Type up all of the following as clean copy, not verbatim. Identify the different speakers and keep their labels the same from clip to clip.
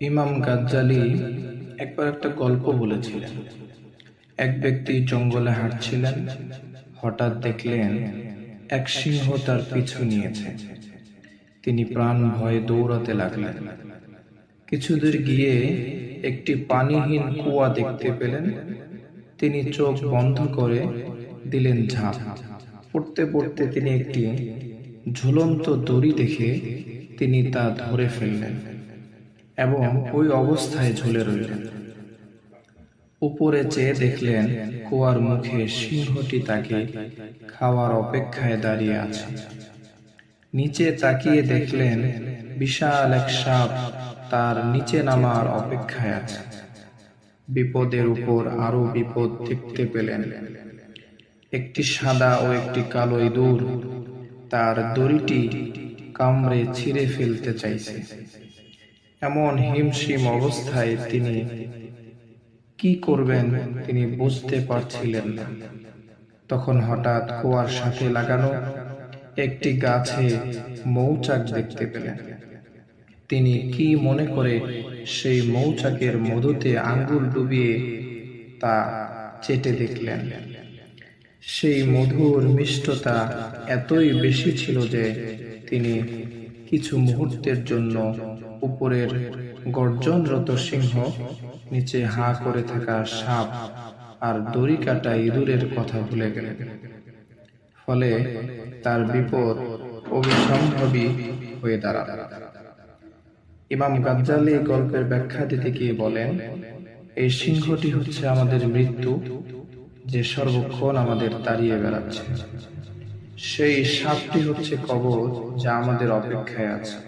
Speaker 1: ইমাম গাজ্জালী একবার একটা গল্প বলেছিলেন। এক ব্যক্তি জঙ্গলে হাঁটছিলেন, হঠাৎ দেখলেন এক সিংহ তার পিছু নিয়েছে। তিনি প্রাণ ভয়ে দৌড়াতে লাগলেন। কিছুদূর গিয়ে একটি পানিহীন কুয়া দেখতে পেলেন। তিনি চোখ বন্ধ করে দিলেন ঝাঁপ। পড়তে পড়তে তিনি একটি ঝুলন্ত দড়ি দেখে তিনি তা ধরে ফেললেন এবং ওই অবস্থায় ঝুলে রইলেন। উপরে চেয়ে দেখলেন কুয়ার মুখে সিংহটি তাকে খাওয়ার অপেক্ষায় দাঁড়িয়ে আছে। নিচে তাকিয়ে দেখলেন বিশাল এক সাপ তার নিচে নামার অপেক্ষায় আছে। বিপদের উপর আরো বিপদ দেখতে পেলেন। একটি সাদা ও একটি কালো ইঁদুর তার দড়িটি কামড়ে ছিঁড়ে ফেলতে চাইছে। এমন হিমশিম অবস্থায় তিনি কি করবেন তিনি বুঝতে পারছিলেন না। তখন হঠাৎ কুয়ার সাথে লাগানো একটি গাছে মৌচাক দেখতে পেলেন। তিনি কি মনে করে সেই মৌচাকের মধুতে আঙ্গুল ডুবিয়ে তা চেটে দেখলেন। সেই মধুর মিষ্টতা এতই বেশি ছিল যে তিনি কিছু মুহূর্তের জন্য উপরের গর্জনরত সিংহ, নিচে হাঁ করে থাকা সাপ আর দড়ি কাটা ইঁদুরের কথা ভুলে গেলেন। ফলে তার বিপদ অবিসম্ভাবী হয়ে দাঁড়াল। ইমাম গাজ্জালী গল্পের ব্যাখ্যা দিতে গিয়ে বলেন, এই সিংহটি হচ্ছে আমাদের মৃত্যু, যে সর্বক্ষণ আমাদের তাড়িয়ে বেড়াচ্ছে। সেই সাপটি হচ্ছে কবর, যা আমাদের অপেক্ষায় আছে।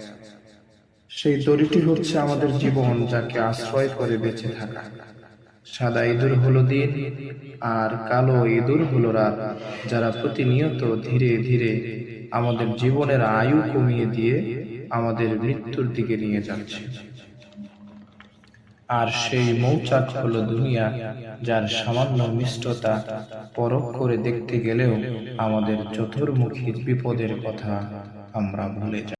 Speaker 1: সেই দড়িটি হচ্ছে আমাদের জীবন, যাকে আশ্রয় করে বেঁচে থাকা। সাদা ইঁদুর হলো দিন আর কালো ইঁদুর হলো রাত, যারা প্রতিনিয়ত ধীরে ধীরে আমাদের জীবনের আয়ু কমিয়ে দিয়ে আমাদের মৃত্যুর দিকে নিয়ে যাচ্ছে। আর সেই মৌচাক হলো দুনিয়া, যার সামান্য মিষ্টতা পরখ করে দেখতে গেলেও আমাদের চতুর্মুখী বিপদের কথা আমরা ভুলে যাই।